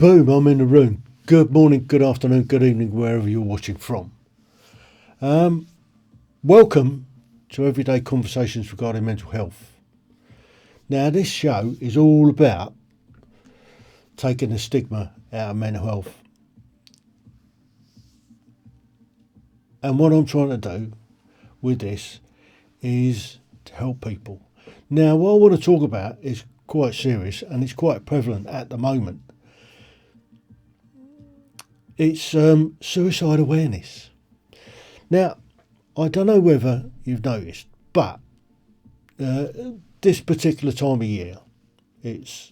Boom, I'm in the room. Good morning, good afternoon, good evening, wherever you're watching from. Welcome to Everyday Conversations Regarding Mental Health. Now, this show is all about taking the stigma out of mental health. And what I'm trying to do with this is to help people. Now, what I want to talk about is quite serious and it's quite prevalent at the moment. It's suicide awareness. Now, I don't know whether you've noticed, but this particular time of year, it's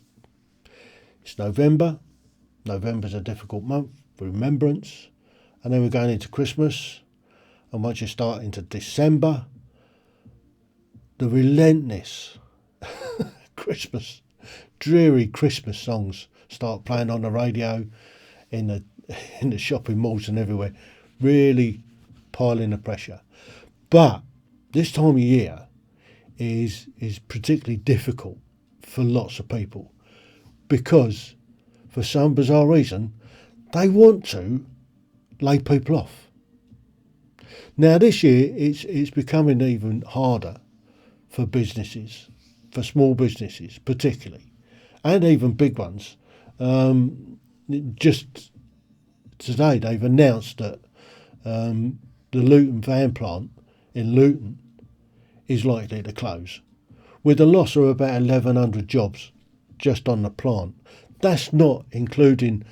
November. November's a difficult month for remembrance, and then we're going into Christmas, and once you start into December, the relentless dreary Christmas songs start playing on the radio, in the shopping malls and everywhere, really piling the pressure. But this time of year is particularly difficult for lots of people because, for some bizarre reason, they want to lay people off. Now this year it's becoming even harder for businesses, for small businesses particularly, and even big ones. Just today they've announced that the Luton van plant in Luton is likely to close, with a loss of about 1,100 jobs just on the plant. That's not including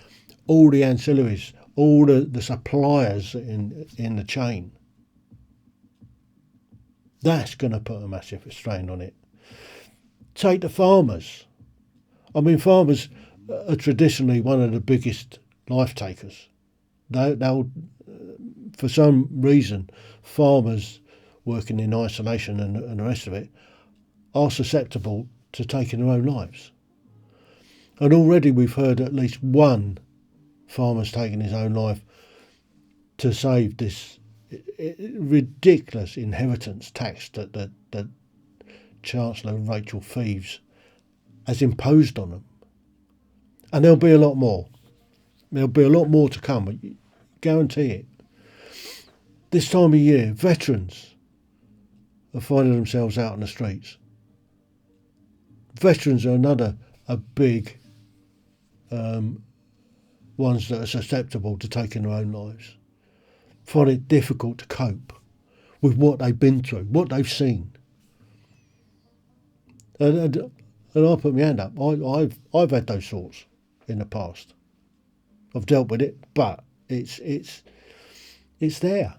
all the ancillaries, all the suppliers in the chain. That's going to put a massive strain on it. Take the farmers. I mean, farmers are traditionally one of the biggest life takers. They'll for some reason, farmers working in isolation and the rest of it are susceptible to taking their own lives. And already we've heard at least one farmer's taken his own life to save this ridiculous inheritance tax that Chancellor Rachel Feeves has imposed on them. And there'll be a lot more. There'll be a lot more to come, I guarantee it. This time of year, veterans are finding themselves out on the streets. Veterans are another big ones that are susceptible to taking their own lives. Find it difficult to cope with what they've been through, what they've seen. And I put my hand up. I've had those thoughts in the past. I've dealt with it, but it's there.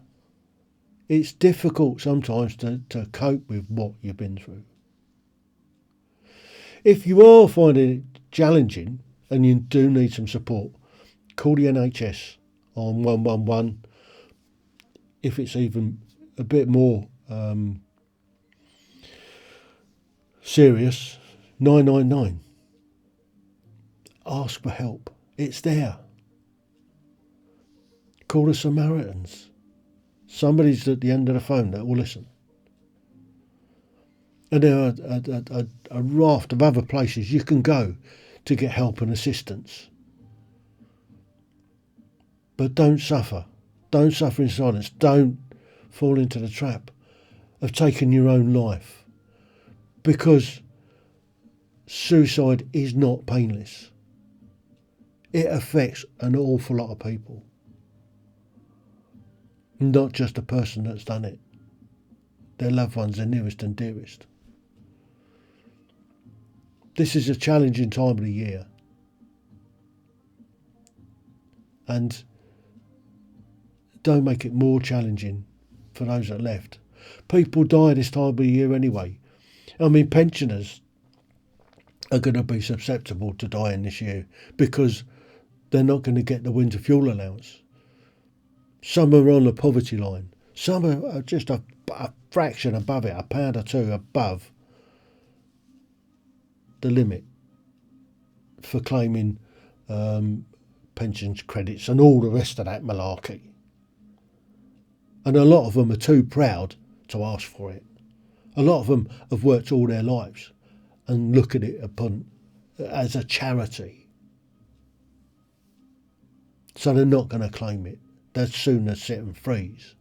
It's difficult sometimes to cope with what you've been through. If you are finding it challenging and you do need some support, call the NHS on 111. If it's even a bit more serious, 999. Ask for help. It's there. Call the Samaritans. Somebody's at the end of the phone that will listen. And there are a raft of other places you can go to get help and assistance. But don't suffer. Don't suffer in silence. Don't fall into the trap of taking your own life. Because suicide is not painless. It affects an awful lot of people. Not just the person that's done it. Their loved ones, their nearest and dearest. This is a challenging time of the year. And don't make it more challenging for those that left. People die this time of the year anyway. I mean, pensioners are going to be susceptible to dying this year because they're not going to get the winter fuel allowance. Some are on the poverty line. Some are just a fraction above it, £1 or £2 above the limit for claiming pensions credits and all the rest of that malarkey. And a lot of them are too proud to ask for it. A lot of them have worked all their lives and look at it as a charity. So they're not going to claim it. They'd sooner sit and freeze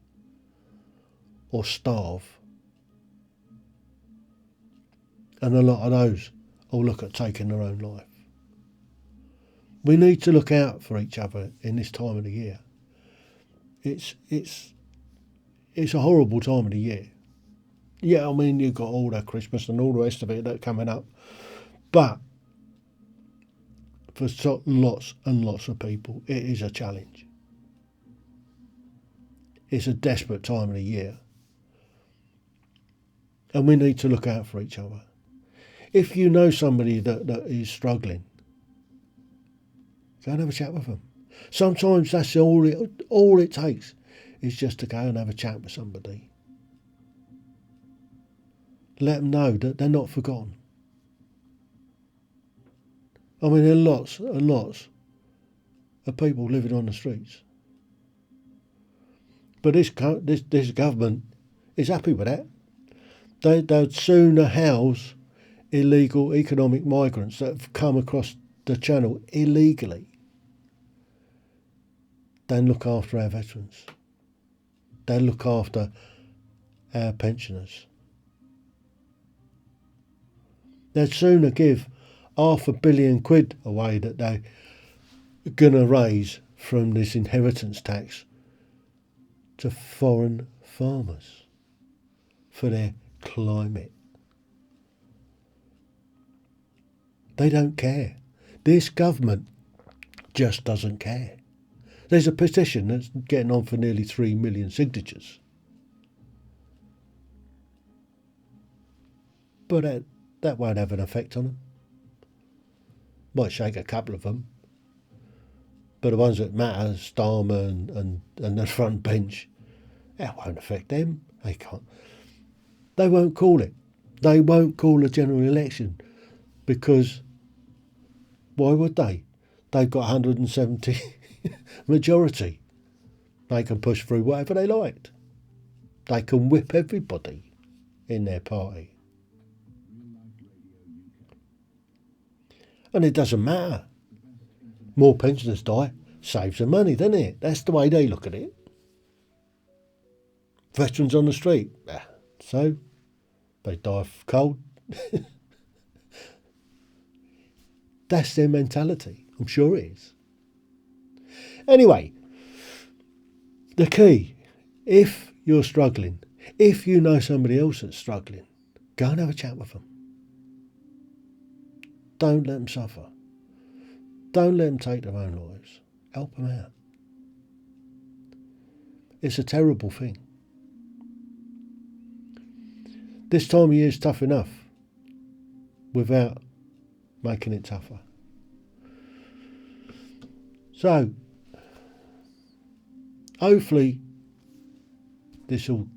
or starve. And a lot of those will look at taking their own life. We need to look out for each other in this time of the year. It's a horrible time of the year. Yeah, I mean, you've got all that Christmas and all the rest of it that coming up. But for lots and lots of people, it is a challenge. It's a desperate time of the year. And we need to look out for each other. If you know somebody that is struggling, go and have a chat with them. Sometimes that's all it takes is just to go and have a chat with somebody. Let them know that they're not forgotten. I mean, there are lots and lots of people living on the streets. But this government is happy with that. They'd sooner house illegal economic migrants that have come across the channel illegally than look after our veterans. They look after our pensioners. They'd sooner give £500 million away that they're going to raise from this inheritance tax to foreign farmers for their climate. They don't care. This government just doesn't care. There's a petition that's getting on for nearly 3 million signatures. But that won't have an effect on them. Might shake a couple of them. But the ones that matter, Starmer and the front bench, that won't affect them. They can't. They won't call it. They won't call a general election because why would they? They've got 170 majority. They can push through whatever they liked. They can whip everybody in their party. And it doesn't matter. More pensioners die, saves them money, doesn't it? That's the way they look at it. Veterans on the street, so they die of cold. That's their mentality. I'm sure it is. Anyway, the key, if you're struggling, if you know somebody else that's struggling, go and have a chat with them. Don't let them suffer. Don't let them take their own lives. Help them out. It's a terrible thing. This time of year is tough enough without making it tougher. So, hopefully this will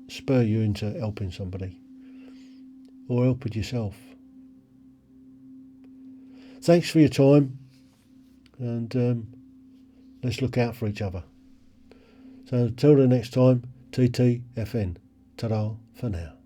spur you into helping somebody or helping yourself. Thanks for your time, and let's look out for each other. So until the next time, TTFN. Ta-da for now.